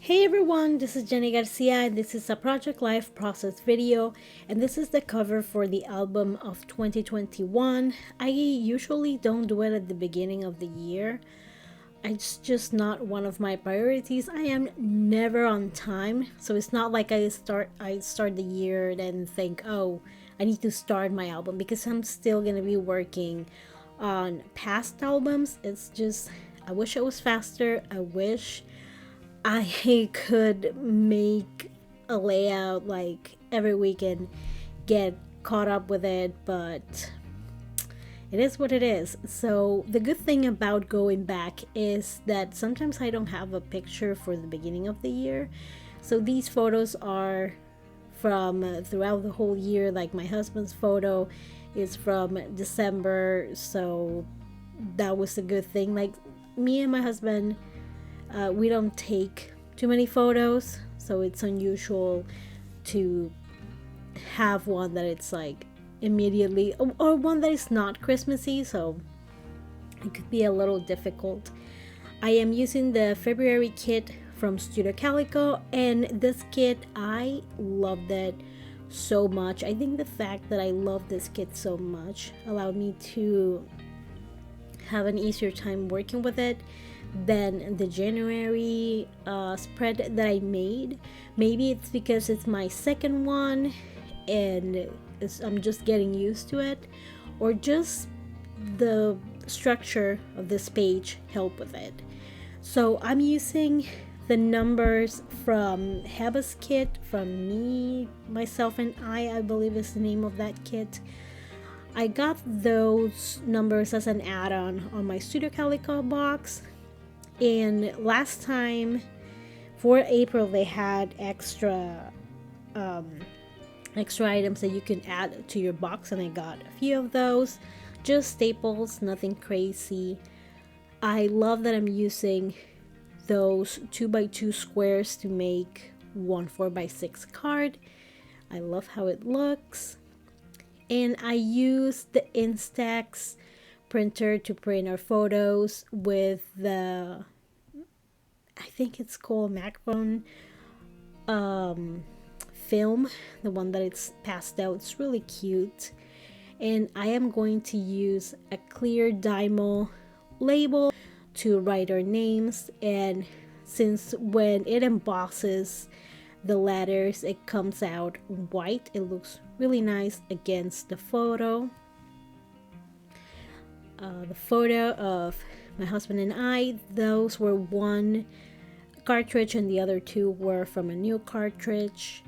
Hey everyone, this is Jenny Garcia and this is a Project Life process video, and this is the cover for the album of 2021. I usually don't do it at the beginning of the year. It's just not one of my priorities. I am never on time, so it's not like I start the year then think, "Oh, I need to start my album," because I'm still going to be working on past albums. It's just I wish it was faster. I wish I could make a layout like every weekend, get caught up with it, but it is what it is. So, the good thing about going back is that sometimes I don't have a picture for the beginning of the year. So, these photos are from throughout the whole year. Like my husband's photo is from December, so that was a good thing. Like me and my husband, we don't take too many photos, so it's unusual to have one that it's like immediately, or one that is not Christmassy, so it could be a little difficult. I am using the February kit from Studio Calico, and this kit, I loved it so much. I think the fact that I love this kit so much allowed me to have an easier time working with it than the January spread that I made. Maybe it's because it's my second one and I'm just getting used to it, or just the structure of this page help with it. So I'm using the numbers from Heba's kit, from Me, Myself, and I believe is the name of that kit. I got those numbers as an add-on on my Studio Calico box, and last time for April they had extra items that you can add to your box, and I got a few of those. Just staples, nothing crazy. I love that I'm using those 2x2 squares to make one 4x6 card. I love how it looks. And I use the Instax printer to print our photos with the, I think it's called Macron film, the one that it's passed out. It's really cute. And I am going to use a clear Dymo label to write our names, and since when it embosses the letters it comes out white, it looks really nice against the photo. The photo of my husband and I, those were one cartridge and the other two were from a new cartridge.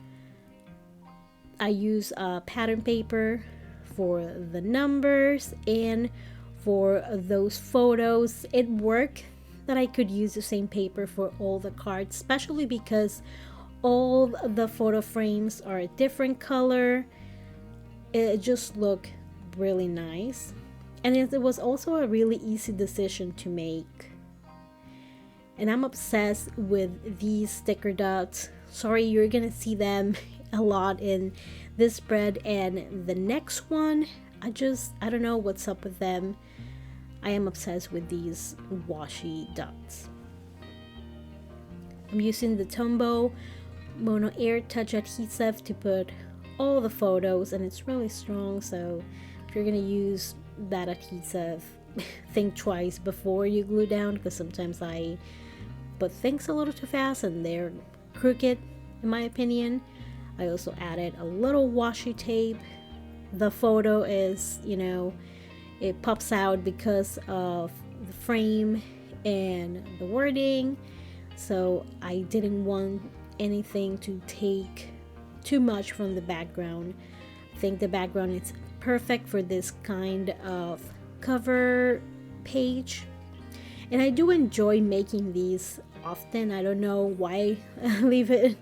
I use pattern paper for the numbers, and for those photos it worked that I could use the same paper for all the cards, especially because all the photo frames are a different color. It just looked really nice, and it was also a really easy decision to make. And I'm obsessed with these sticker dots. Sorry, you're gonna see them a lot in this spread and the next one. I don't know what's up with them. I am obsessed with these washi dots. I'm using the Tombow Mono Air Touch adhesive to put all the photos, and it's really strong, so if you're gonna use that adhesive, think twice before you glue down, because sometimes I put things a little too fast and they're crooked in my opinion. I also added a little washi tape. The photo is, it pops out because of the frame and the wording, so I didn't want anything to take too much from the background. I think the background is perfect for this kind of cover page, and I do enjoy making these often. I don't know why I leave it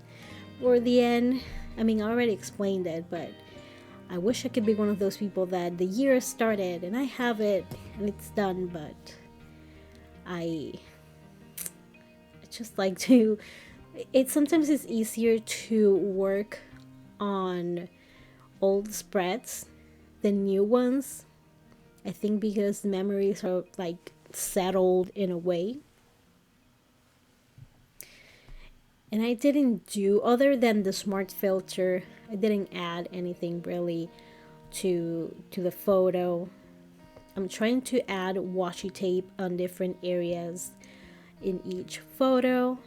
for the end. I mean, I already explained it, but I wish I could be one of those people that the year started and I have it and it's done, but I just like to, it sometimes is easier to work on old spreads than new ones. I think because memories are like settled in a way. And I didn't do, other than the smart filter, I didn't add anything really to the photo. I'm trying to add washi tape on different areas in each photo.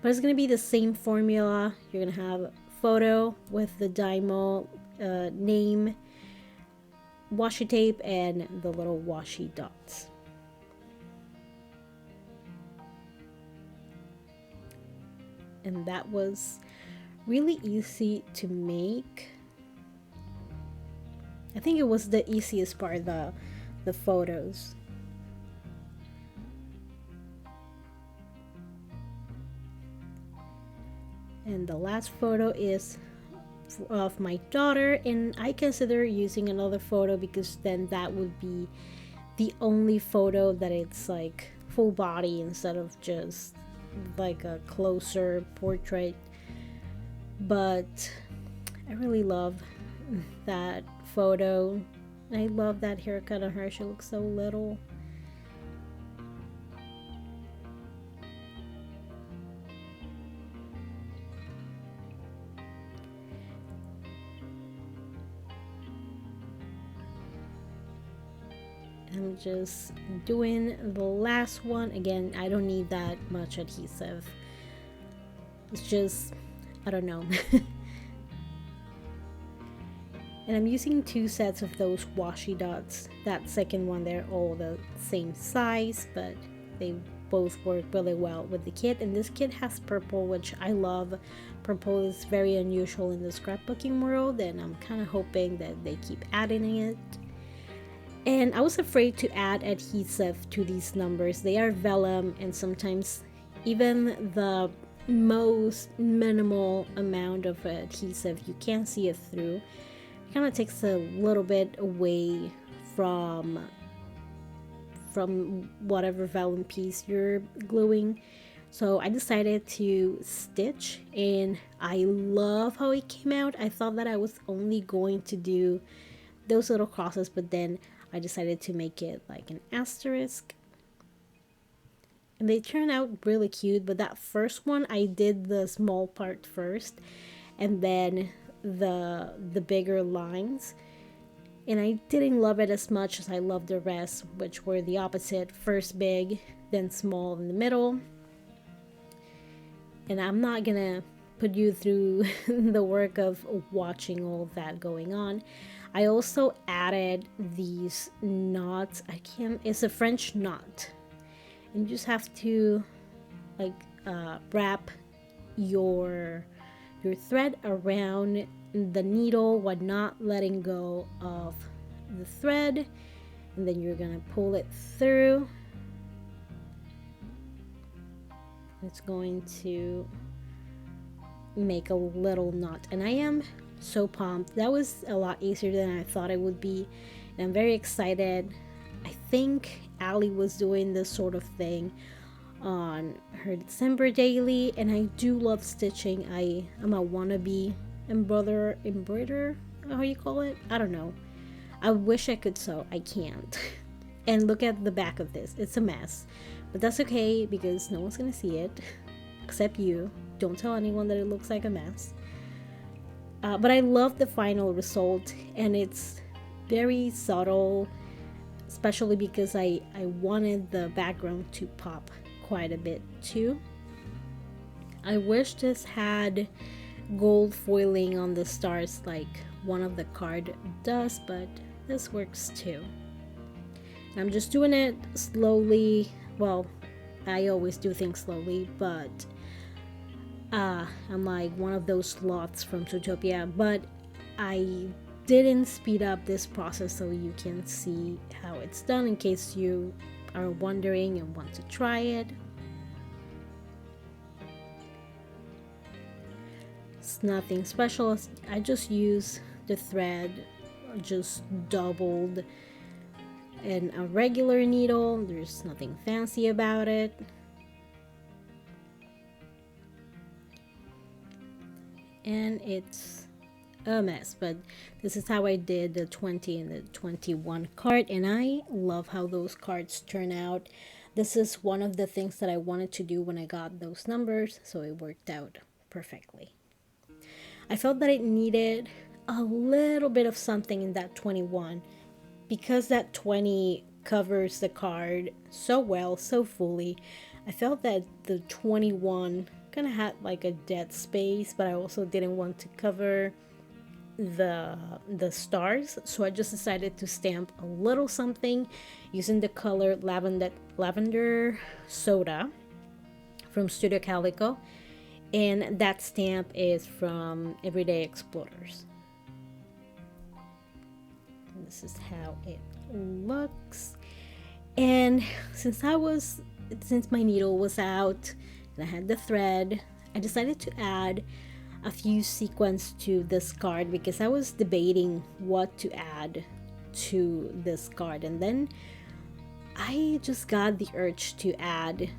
But it's going to be the same formula. You're going to have photo with the Dymo name, washi tape, and the little washi dots. And that was really easy to make. I think it was the easiest part, the photos. And the last photo is of my daughter, and I consider using another photo because then that would be the only photo that it's like full body instead of just like a closer portrait. But I really love that photo. I love that haircut on her. She looks so little. I'm just doing the last one. Again, I don't need that much adhesive. It's just, I don't know. And I'm using 2 sets of those washi dots. That second one, they're all the same size, but they both work really well with the kit. And this kit has purple, which I love. Purple is very unusual in the scrapbooking world, and I'm kind of hoping that they keep adding it. And I was afraid to add adhesive to these numbers. They are vellum, and sometimes even the most minimal amount of adhesive, you can't see it through. It kind of takes a little bit away from whatever vellum piece you're gluing. So I decided to stitch, and I love how it came out. I thought that I was only going to do those little crosses, but then I decided to make it like an asterisk, and they turned out really cute. But that first one, I did the small part first and then the bigger lines, and I didn't love it as much as I loved the rest, which were the opposite: first big, then small in the middle. And I'm not gonna put you through the work of watching all of that going on. I also added these knots. It's a French knot. And you just have to like wrap your thread around the needle while not letting go of the thread. And then you're gonna pull it through. It's going to make a little knot, and I am so pumped. That was a lot easier than I thought it would be, and I'm very excited. I think Ali was doing this sort of thing on her December daily, and I do love stitching. I'm a wannabe embroiderer, how you call it? I don't know. I wish I could sew. I can't. And look at the back of this. It's a mess, but that's okay because no one's gonna see it except you. Don't tell anyone that it looks like a mess. But I love the final result, and it's very subtle, especially because I wanted the background to pop quite a bit too. I wish this had gold foiling on the stars like one of the card does, but this works too. I'm just doing it slowly. Well, I always do things slowly, but I'm like one of those sloths from Zootopia, but I didn't speed up this process so you can see how it's done in case you are wondering and want to try it. It's nothing special. I just use the thread just doubled and a regular needle. There's nothing fancy about it. And it's a mess, but this is how I did the 20 and the 21 card, and I love how those cards turn out. This is one of the things that I wanted to do when I got those numbers, so it worked out perfectly. I felt that it needed a little bit of something in that 21 because that 20 covers the card so well, so fully. I felt that the 21 kind of had like a dead space, but I also didn't want to cover the stars, so I just decided to stamp a little something using the color lavender soda from Studio Calico, and that stamp is from Everyday Explorers. This is how it looks. And since my needle was out and I had the thread, I decided to add a few sequins to this card because I was debating what to add to this card, and then I just got the urge to add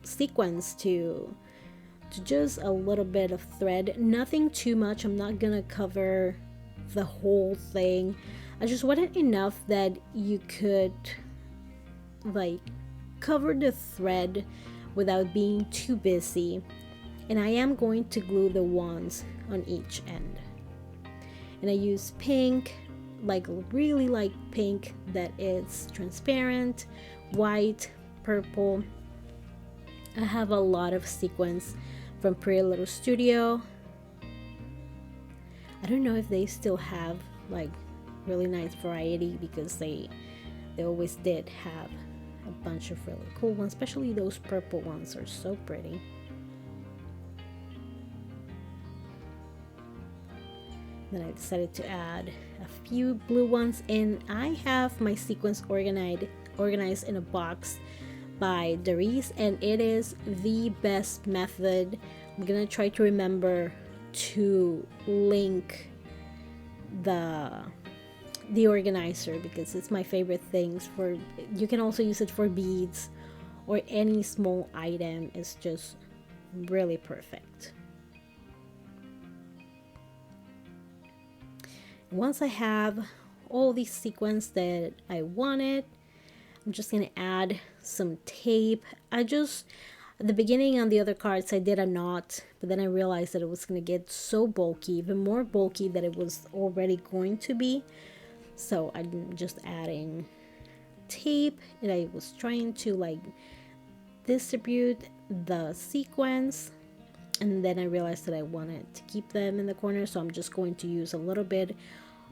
sequins to just a little bit of thread, nothing too much. I'm not gonna cover the whole thing. I just wanted enough that you could like cover the thread without being too busy. And I am going to glue the wands on each end. And I use pink, like really light pink that is transparent, white, purple. I have a lot of sequins from Pretty Little Studio. I don't know if they still have like really nice variety because they always did have a bunch of really cool ones, especially those purple ones are so pretty. Then I decided to add a few blue ones, and I have my sequins organized in a box by Doris, and it is the best method. I'm gonna try to remember to link the organizer because it's my favorite things. For you can also use it for beads or any small item. It's just really perfect. Once I have all these sequins that I wanted, I'm just gonna add some tape. At the beginning on the other cards I did a knot, but then I realized that it was gonna get so bulky, even more bulky than it was already going to be. So I'm just adding tape, and I was trying to like distribute the sequins, and then I realized that I wanted to keep them in the corner, so I'm just going to use a little bit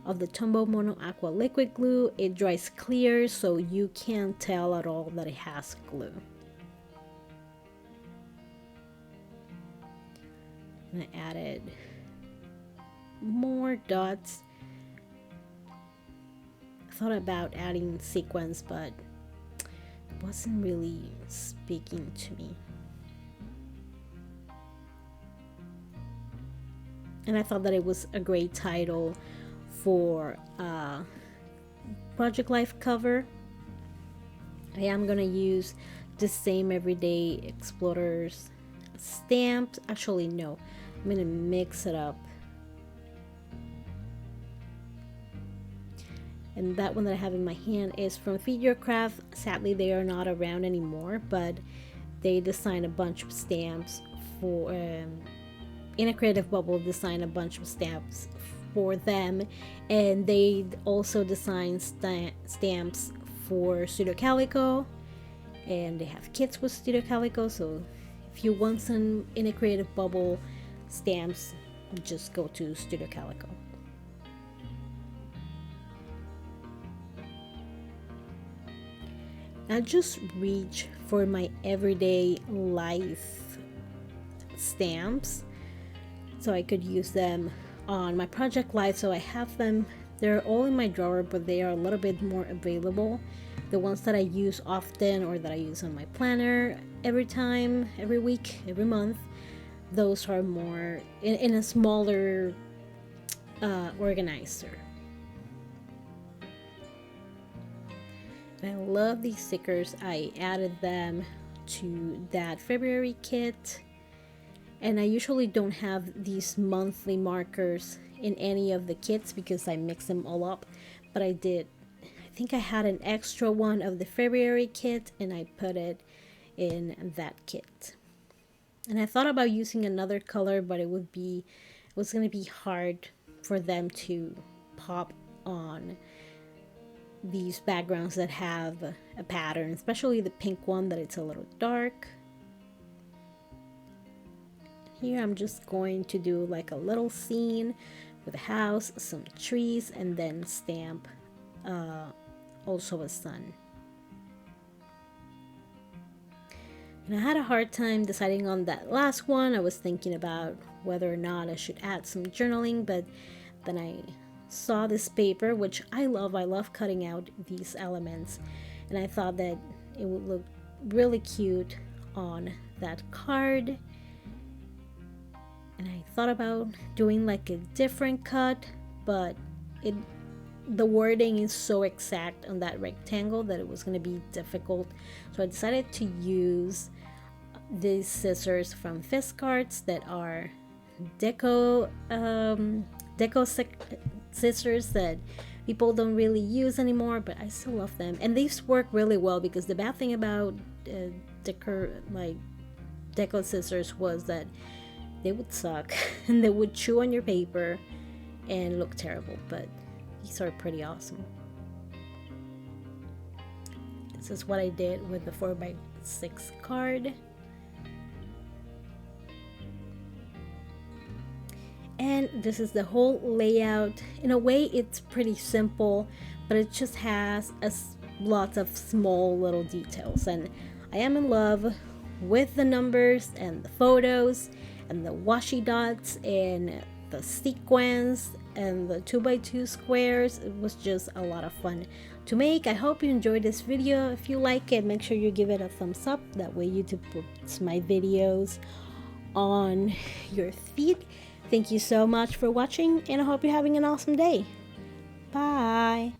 of the Tombow Mono Aqua liquid glue. It dries clear, so you can't tell at all that it has glue. And I added more dots. I thought about adding sequins, but it wasn't really speaking to me. And I thought that it was a great title for Project Life cover. I am gonna use the same Everyday Explorers stamps. Actually, no, I'm gonna mix it up. And that one that I have in my hand is from Feed Your Craft. Sadly, they are not around anymore, but they designed a bunch of stamps for in a creative bubble, designed a bunch of stamps for them, and they also designed stamps for Studio Calico, and they have kits with Studio Calico. So if you want some in a creative bubble stamps, just go to Studio Calico. I just reach for my everyday life stamps so I could use them on my Project Life. So I have them, they're all in my drawer, but they are a little bit more available. The ones that I use often or that I use on my planner every time, every week, every month, those are more in a smaller organizer. I love these stickers. I added them to that February kit, and I usually don't have these monthly markers in any of the kits because I mix them all up, but I think I had an extra one of the February kit and I put it in that kit. And I thought about using another color, but it was going to be hard for them to pop on these backgrounds that have a pattern, especially the pink one that it's a little dark. Here I'm just going to do like a little scene with a house, some trees, and then stamp also a sun. And I had a hard time deciding on that last one. I was thinking about whether or not I should add some journaling, but then I saw this paper, which I love cutting out these elements, and I thought that it would look really cute on that card. And I thought about doing like a different cut, but the wording is so exact on that rectangle that it was going to be difficult. So I decided to use these scissors from Fiskars that are deco scissors that people don't really use anymore, but I still love them. And these work really well, because the bad thing about deco scissors was that they would suck and they would chew on your paper and look terrible, but these are pretty awesome. This is what I did with the 4x6 card. And this is the whole layout. In a way, it's pretty simple, but it just has lots of small little details. And I am in love with the numbers and the photos and the washi dots and the sequins and the 2x2 squares. It was just a lot of fun to make. I hope you enjoyed this video. If you like it, make sure you give it a thumbs up. That way YouTube puts my videos on your feed. Thank you so much for watching, and I hope you're having an awesome day. Bye.